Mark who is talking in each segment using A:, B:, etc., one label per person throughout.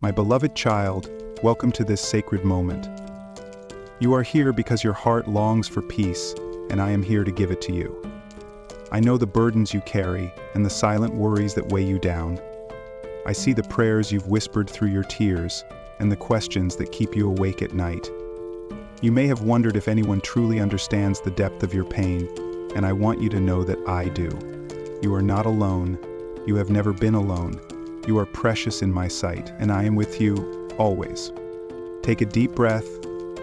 A: My beloved child, welcome to this sacred moment. You are here because your heart longs for peace, and I am here to give it to you. I know the burdens you carry and the silent worries that weigh you down. I see the prayers you've whispered through your tears and the questions that keep you awake at night. You may have wondered if anyone truly understands the depth of your pain, and I want you to know that I do. You are not alone. You have never been alone. You are precious in my sight, and I am with you always. Take a deep breath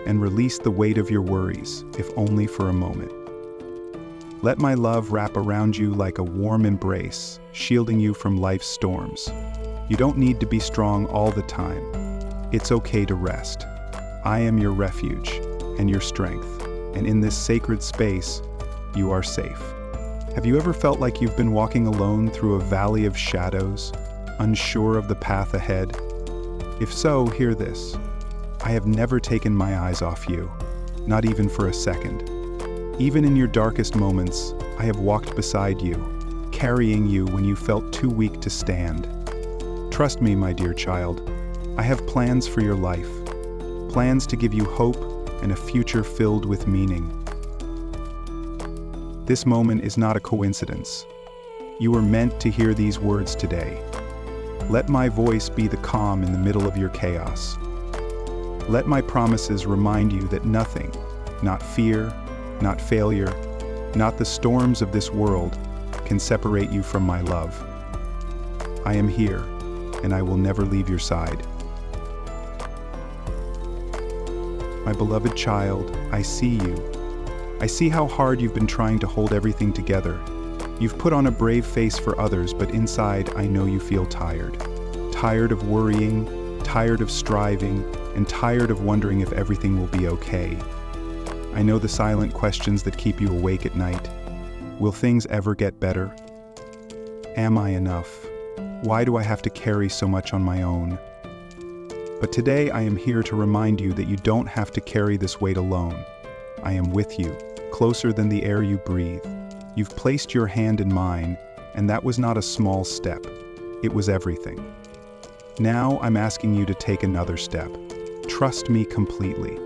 A: and release the weight of your worries, if only for a moment. Let my love wrap around you like a warm embrace, shielding you from life's storms. You don't need to be strong all the time. It's okay to rest. I am your refuge and your strength, and in this sacred space, you are safe. Have you ever felt like you've been walking alone through a valley of shadows, unsure of the path ahead? If so, hear this. I have never taken my eyes off you, not even for a second. Even in your darkest moments, I have walked beside you, carrying you when you felt too weak to stand. Trust me, my dear child, I have plans for your life, plans to give you hope and a future filled with meaning. This moment is not a coincidence. You were meant to hear these words today. Let my voice be the calm in the middle of your chaos. Let my promises remind you that nothing, not fear, not failure, not the storms of this world, can separate you from my love. I am here, and I will never leave your side. My beloved child, I see you. I see how hard you've been trying to hold everything together. You've put on a brave face for others, but inside I know you feel tired. Tired of worrying, tired of striving, and tired of wondering if everything will be okay. I know the silent questions that keep you awake at night. Will things ever get better? Am I enough? Why do I have to carry so much on my own? But today I am here to remind you that you don't have to carry this weight alone. I am with you, closer than the air you breathe. You've placed your hand in mine, and that was not a small step. It was everything. Now I'm asking you to take another step. Trust me completely.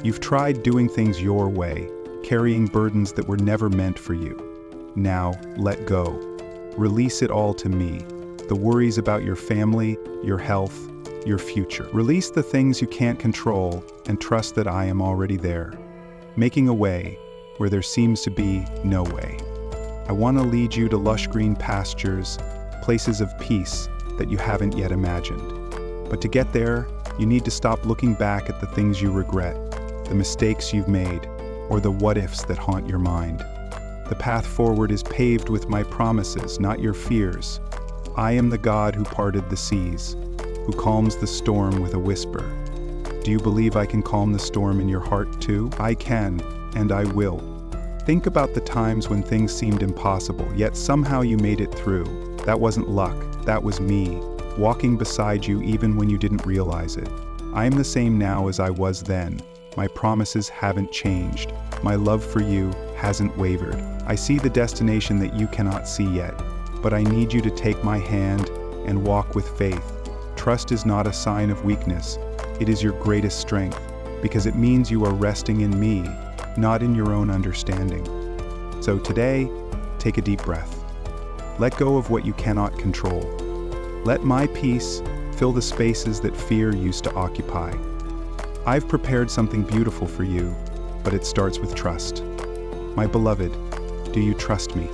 A: You've tried doing things your way, carrying burdens that were never meant for you. Now, let go. Release it all to me. The worries about your family, your health, your future. Release the things you can't control and trust that I am already there, making a way where there seems to be no way. I want to lead you to lush green pastures, places of peace that you haven't yet imagined. But to get there, you need to stop looking back at the things you regret, the mistakes you've made, or the what-ifs that haunt your mind. The path forward is paved with my promises, not your fears. I am the God who parted the seas, who calms the storm with a whisper. Do you believe I can calm the storm in your heart too? I can, and I will. Think about the times when things seemed impossible, yet somehow you made it through. That wasn't luck, that was me, walking beside you even when you didn't realize it. I am the same now as I was then. My promises haven't changed. My love for you hasn't wavered. I see the destination that you cannot see yet, but I need you to take my hand and walk with faith. Trust is not a sign of weakness. It is your greatest strength, because it means you are resting in me, not in your own understanding. So today, take a deep breath. Let go of what you cannot control. Let my peace fill the spaces that fear used to occupy. I've prepared something beautiful for you, but it starts with trust. My beloved, do you trust me?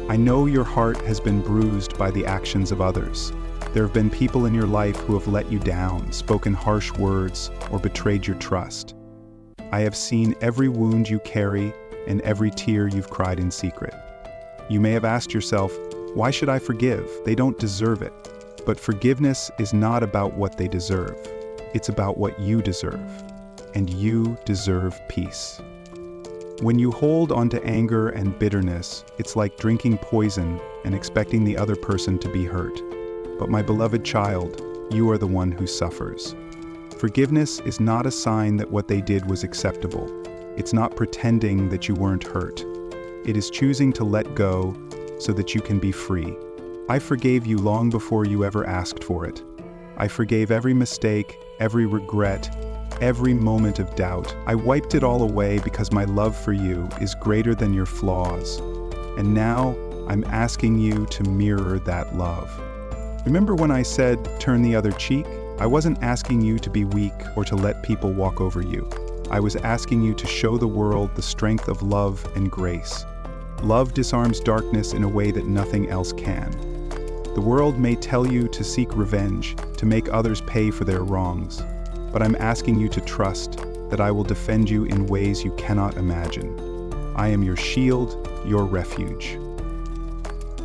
A: I know your heart has been bruised by the actions of others. There have been people in your life who have let you down, spoken harsh words, or betrayed your trust. I have seen every wound you carry and every tear you've cried in secret. You may have asked yourself, why should I forgive? They don't deserve it. But forgiveness is not about what they deserve. It's about what you deserve. And you deserve peace. When you hold onto anger and bitterness, it's like drinking poison and expecting the other person to be hurt. But my beloved child, you are the one who suffers. Forgiveness is not a sign that what they did was acceptable. It's not pretending that you weren't hurt. It is choosing to let go so that you can be free. I forgave you long before you ever asked for it. I forgave every mistake, every regret, every moment of doubt. I wiped it all away because my love for you is greater than your flaws. And now, I'm asking you to mirror that love. Remember when I said, turn the other cheek? I wasn't asking you to be weak or to let people walk over you. I was asking you to show the world the strength of love and grace. Love disarms darkness in a way that nothing else can. The world may tell you to seek revenge, to make others pay for their wrongs, but I'm asking you to trust that I will defend you in ways you cannot imagine. I am your shield, your refuge.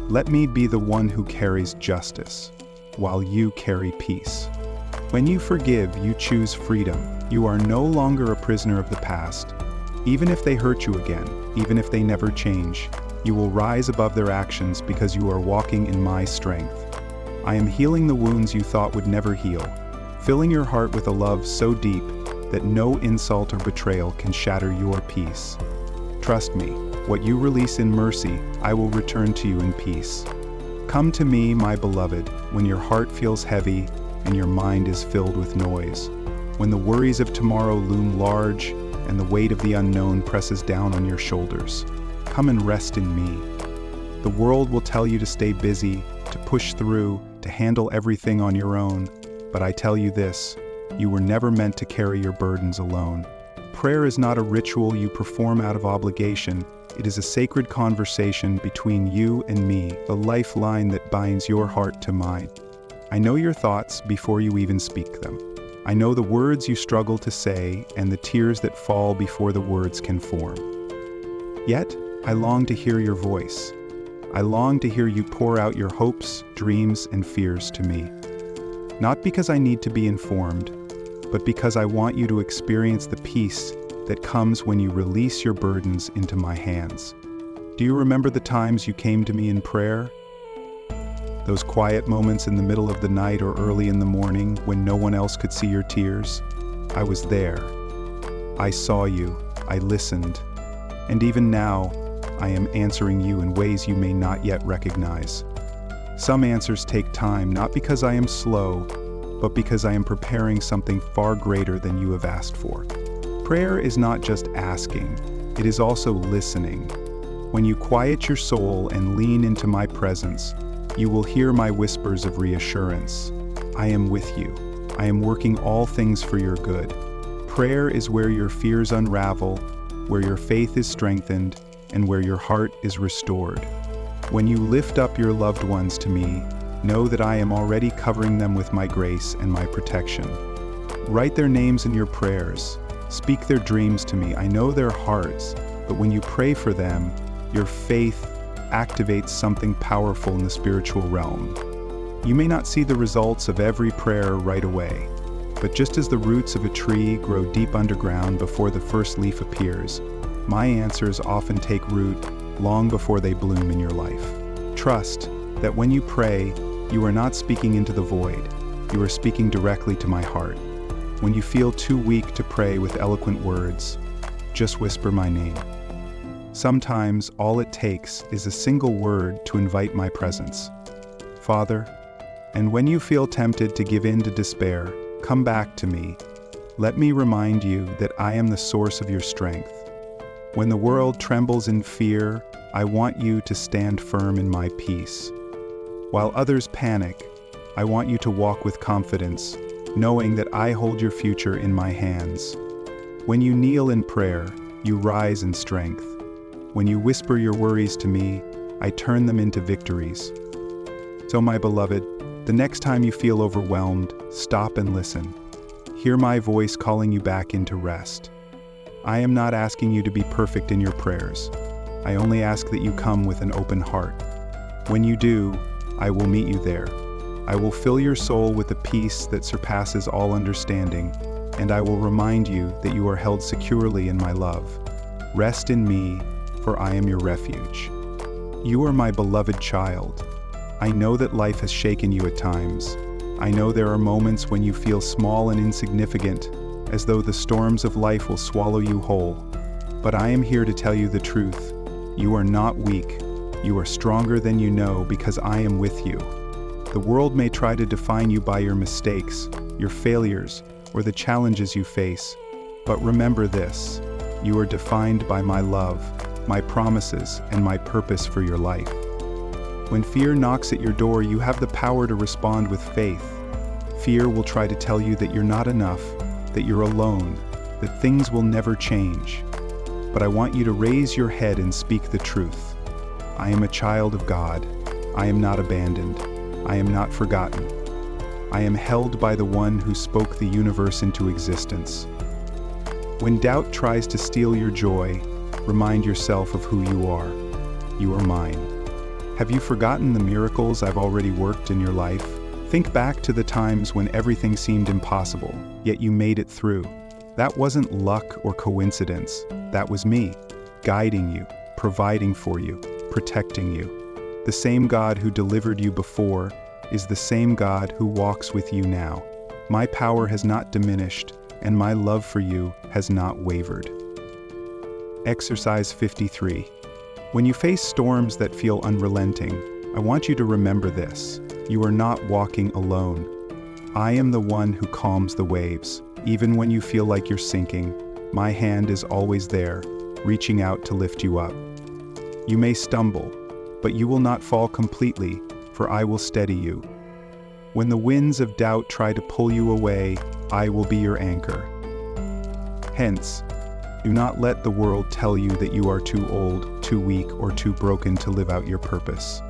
A: Let me be the one who carries justice, while you carry peace. When you forgive, you choose freedom. You are no longer a prisoner of the past. Even if they hurt you again, even if they never change, you will rise above their actions because you are walking in my strength. I am healing the wounds you thought would never heal, filling your heart with a love so deep that no insult or betrayal can shatter your peace. Trust me, what you release in mercy, I will return to you in peace. Come to me, my beloved, when your heart feels heavy and your mind is filled with noise, when the worries of tomorrow loom large and the weight of the unknown presses down on your shoulders. Come and rest in me. The world will tell you to stay busy, to push through, to handle everything on your own. But I tell you this, you were never meant to carry your burdens alone. Prayer is not a ritual you perform out of obligation. It is a sacred conversation between you and me, the lifeline that binds your heart to mine. I know your thoughts before you even speak them. I know the words you struggle to say and the tears that fall before the words can form. Yet, I long to hear your voice. I long to hear you pour out your hopes, dreams, and fears to me. Not because I need to be informed, but because I want you to experience the peace that comes when you release your burdens into my hands. Do you remember the times you came to me in prayer? Those quiet moments in the middle of the night or early in the morning when no one else could see your tears? I was there. I saw you. I listened. And even now, I am answering you in ways you may not yet recognize. Some answers take time, not because I am slow, but because I am preparing something far greater than you have asked for. Prayer is not just asking, it is also listening. When you quiet your soul and lean into my presence, you will hear my whispers of reassurance. I am with you. I am working all things for your good. Prayer is where your fears unravel, where your faith is strengthened, and where your heart is restored. When you lift up your loved ones to me, know that I am already covering them with my grace and my protection. Write their names in your prayers. Speak their dreams to me. I know their hearts, but when you pray for them, your faith activates something powerful in the spiritual realm. You may not see the results of every prayer right away, but just as the roots of a tree grow deep underground before the first leaf appears, my answers often take root long before they bloom in your life. Trust that when you pray, you are not speaking into the void. You are speaking directly to my heart. When you feel too weak to pray with eloquent words, just whisper my name. Sometimes all it takes is a single word to invite my presence. Father, and when you feel tempted to give in to despair, come back to me. Let me remind you that I am the source of your strength. When the world trembles in fear, I want you to stand firm in my peace. While others panic, I want you to walk with confidence, knowing that I hold your future in my hands. When you kneel in prayer, you rise in strength. When you whisper your worries to me, I turn them into victories. So, my beloved, the next time you feel overwhelmed, stop and listen. Hear my voice calling you back into rest. I am not asking you to be perfect in your prayers. I only ask that you come with an open heart. When you do, I will meet you there. I will fill your soul with a peace that surpasses all understanding, and I will remind you that you are held securely in my love. Rest in me, for I am your refuge. You are my beloved child. I know that life has shaken you at times. I know there are moments when you feel small and insignificant, as though the storms of life will swallow you whole. But I am here to tell you the truth. You are not weak. You are stronger than you know because I am with you. The world may try to define you by your mistakes, your failures, or the challenges you face. But remember this: you are defined by my love, my promises, and my purpose for your life. When fear knocks at your door, you have the power to respond with faith. Fear will try to tell you that you're not enough, that you're alone, that things will never change. But I want you to raise your head and speak the truth. I am a child of God. I am not abandoned. I am not forgotten. I am held by the one who spoke the universe into existence. When doubt tries to steal your joy, remind yourself of who you are. You are mine. Have you forgotten the miracles I've already worked in your life? Think back to the times when everything seemed impossible, yet you made it through. That wasn't luck or coincidence. That was me, guiding you, providing for you, protecting you. The same God who delivered you before is the same God who walks with you now. My power has not diminished, and my love for you has not wavered. Exercise 53. When you face storms that feel unrelenting, I want you to remember this: you are not walking alone. I am the one who calms the waves. Even when you feel like you're sinking, my hand is always there, reaching out to lift you up. You may stumble, but you will not fall completely, for I will steady you. When the winds of doubt try to pull you away, I will be your anchor. Hence, do not let the world tell you that you are too old, too weak, or too broken to live out your purpose.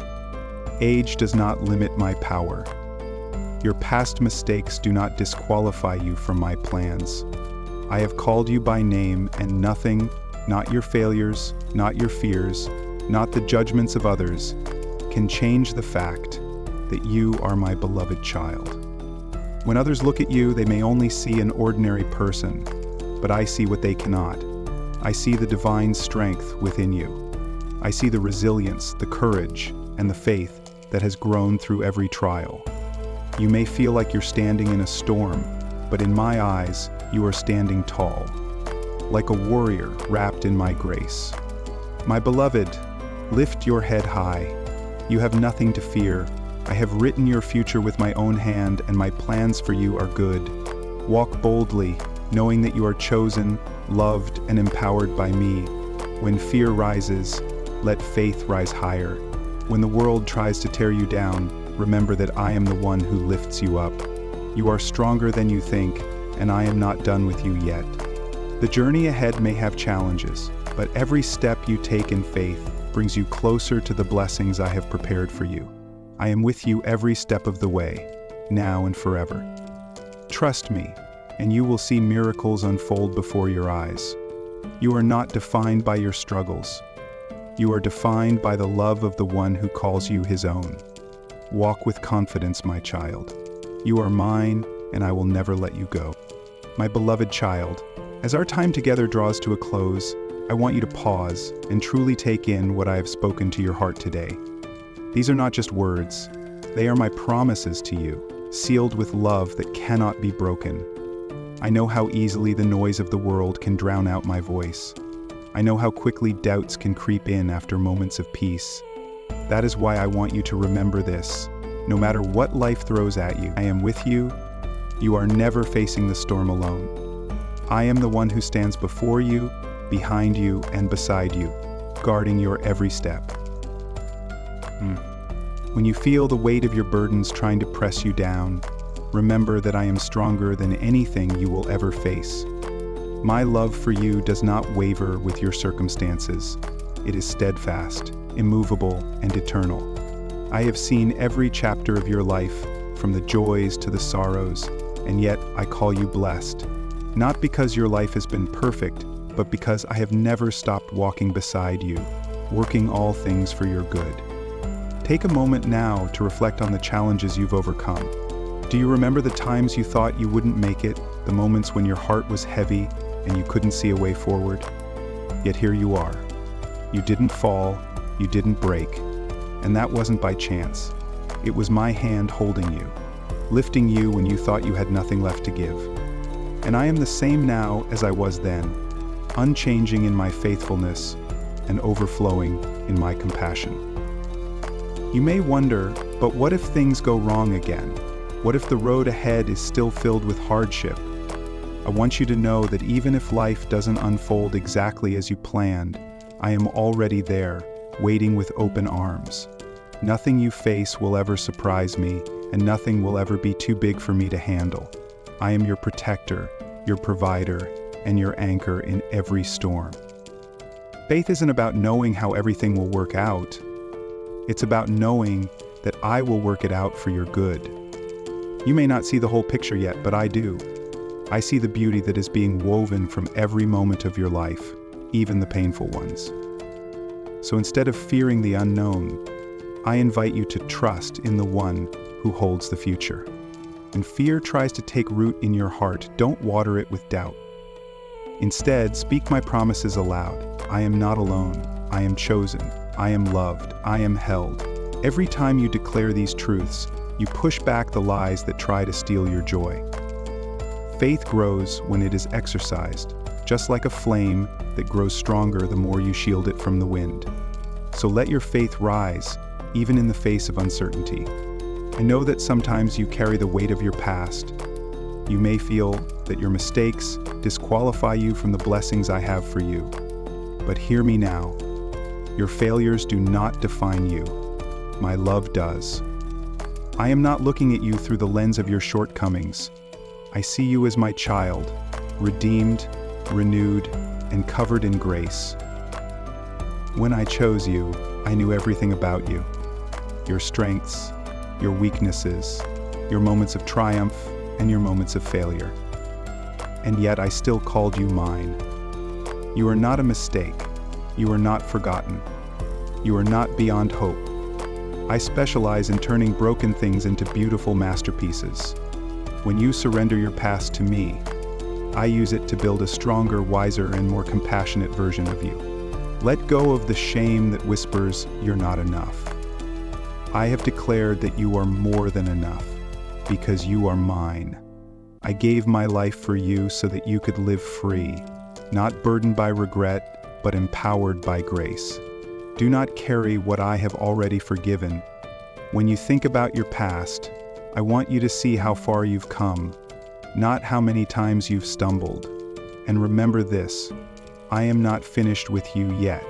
A: Age does not limit my power. Your past mistakes do not disqualify you from my plans. I have called you by name, and nothing, not your failures, not your fears, not the judgments of others, can change the fact that you are my beloved child. When others look at you, they may only see an ordinary person, but I see what they cannot. I see the divine strength within you. I see the resilience, the courage, and the faith that has grown through every trial. You may feel like you're standing in a storm, but in my eyes, you are standing tall, like a warrior wrapped in my grace. My beloved, lift your head high. You have nothing to fear. I have written your future with my own hand, and my plans for you are good. Walk boldly, knowing that you are chosen, loved, and empowered by me. When fear rises, let faith rise higher. When the world tries to tear you down, remember that I am the one who lifts you up. You are stronger than you think, and I am not done with you yet. The journey ahead may have challenges, but every step you take in faith brings you closer to the blessings I have prepared for you. I am with you every step of the way, now and forever. Trust me, and you will see miracles unfold before your eyes. You are not defined by your struggles. You are defined by the love of the one who calls you his own. Walk with confidence, my child. You are mine, and I will never let you go. My beloved child, as our time together draws to a close, I want you to pause and truly take in what I have spoken to your heart today. These are not just words. They are my promises to you, sealed with love that cannot be broken. I know how easily the noise of the world can drown out my voice. I know how quickly doubts can creep in after moments of peace. That is why I want you to remember this. No matter what life throws at you, I am with you. You are never facing the storm alone. I am the one who stands before you, behind you, and beside you, guarding your every step. When you feel the weight of your burdens trying to press you down, remember that I am stronger than anything you will ever face. My love for you does not waver with your circumstances. It is steadfast, immovable, and eternal. I have seen every chapter of your life, from the joys to the sorrows, and yet I call you blessed. Not because your life has been perfect, but because I have never stopped walking beside you, working all things for your good. Take a moment now to reflect on the challenges you've overcome. Do you remember the times you thought you wouldn't make it, the moments when your heart was heavy and you couldn't see a way forward? Yet here you are. You didn't fall, you didn't break, and that wasn't by chance. It was my hand holding you, lifting you when you thought you had nothing left to give. And I am the same now as I was then, unchanging in my faithfulness and overflowing in my compassion. You may wonder, But what if things go wrong again? What if the road ahead is still filled with hardship? I want you to know that even if life doesn't unfold exactly as you planned, I am already there, waiting with open arms. Nothing you face will ever surprise me, and nothing will ever be too big for me to handle. I am your protector, your provider, and your anchor in every storm. Faith isn't about knowing how everything will work out. It's about knowing that I will work it out for your good. You may not see the whole picture yet, but I do. I see the beauty that is being woven from every moment of your life, even the painful ones. So instead of fearing the unknown, I invite you to trust in the one who holds the future. When fear tries to take root in your heart, don't water it with doubt. Instead, speak my promises aloud. I am not alone. I am chosen. I am loved. I am held. Every time you declare these truths, you push back the lies that try to steal your joy. Faith grows when it is exercised, just like a flame that grows stronger the more you shield it from the wind. So let your faith rise, even in the face of uncertainty. I know that sometimes you carry the weight of your past. You may feel that your mistakes disqualify you from the blessings I have for you. But hear me now. Your failures do not define you. My love does. I am not looking at you through the lens of your shortcomings. I see you as my child, redeemed, renewed, and covered in grace. When I chose you, I knew everything about you. Your strengths, your weaknesses, your moments of triumph, and your moments of failure. And yet I still called you mine. You are not a mistake. You are not forgotten. You are not beyond hope. I specialize in turning broken things into beautiful masterpieces. When you surrender your past to me, I use it to build a stronger, wiser, and more compassionate version of you. Let go of the shame that whispers you're not enough. I have declared that you are more than enough, because you are mine. I gave my life for you so that you could live free, not burdened by regret, but empowered by grace. Do not carry what I have already forgiven. When you think about your past, I want you to see how far you've come, not how many times you've stumbled. And remember this, I am not finished with you yet.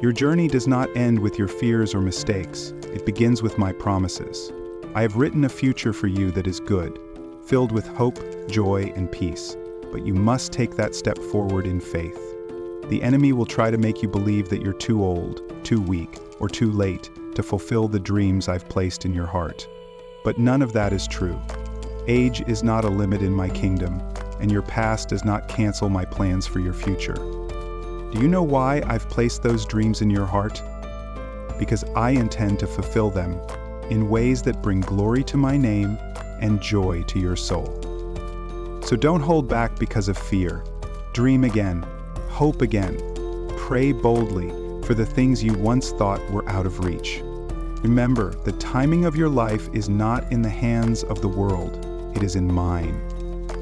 A: Your journey does not end with your fears or mistakes. It begins with my promises. I have written a future for you that is good, filled with hope, joy, and peace. But you must take that step forward in faith. The enemy will try to make you believe that you're too old, too weak, or too late to fulfill the dreams I've placed in your heart. But none of that is true. Age is not a limit in my kingdom, and your past does not cancel my plans for your future. Do you know why I've placed those dreams in your heart? Because I intend to fulfill them in ways that bring glory to my name and joy to your soul. So don't hold back because of fear. Dream again, hope again, pray boldly for the things you once thought were out of reach. Remember, the timing of your life is not in the hands of the world, it is in mine.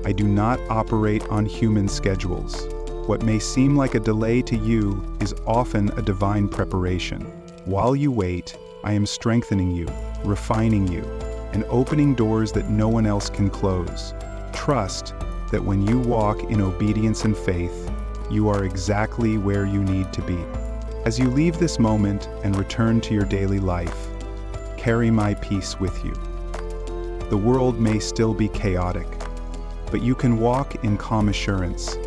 A: I do not operate on human schedules. What may seem like a delay to you is often a divine preparation. While you wait, I am strengthening you, refining you, and opening doors that no one else can close. Trust that when you walk in obedience and faith, you are exactly where you need to be. As you leave this moment and return to your daily life, carry my peace with you. The world may still be chaotic, but you can walk in calm assurance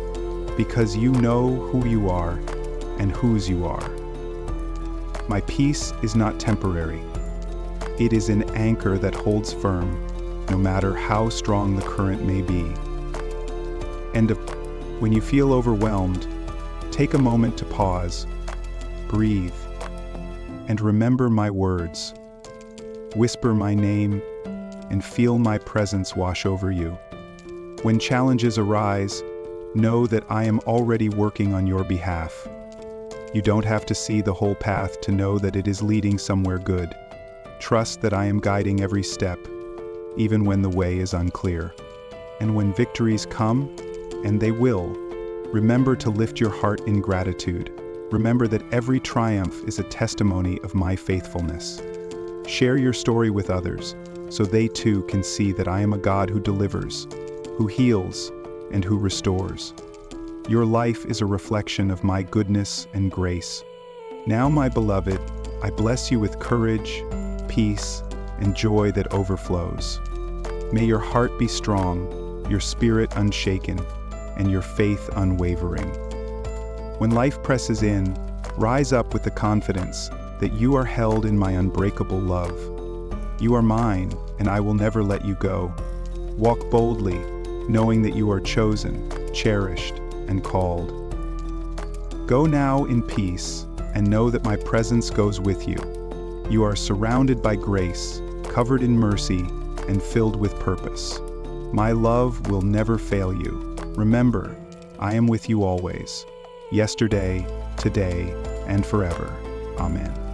A: because you know who you are and whose you are. My peace is not temporary. It is an anchor that holds firm, no matter how strong the current may be. And when you feel overwhelmed, take a moment to pause, breathe, and remember my words. Whisper my name and feel my presence wash over you. When challenges arise, know that I am already working on your behalf. You don't have to see the whole path to know that it is leading somewhere good. Trust that I am guiding every step, even when the way is unclear. And when victories come, and they will, remember to lift your heart in gratitude. Remember that every triumph is a testimony of my faithfulness. Share your story with others, so they too can see that I am a God who delivers, who heals, and who restores. Your life is a reflection of my goodness and grace. Now, my beloved, I bless you with courage, peace, and joy that overflows. May your heart be strong, your spirit unshaken, and your faith unwavering. When life presses in, rise up with the confidence that you are held in my unbreakable love. You are mine, and I will never let you go. Walk boldly, knowing that you are chosen, cherished, and called. Go now in peace, and know that my presence goes with you. You are surrounded by grace, covered in mercy, and filled with purpose. My love will never fail you. Remember, I am with you always, yesterday, today, and forever. Amen.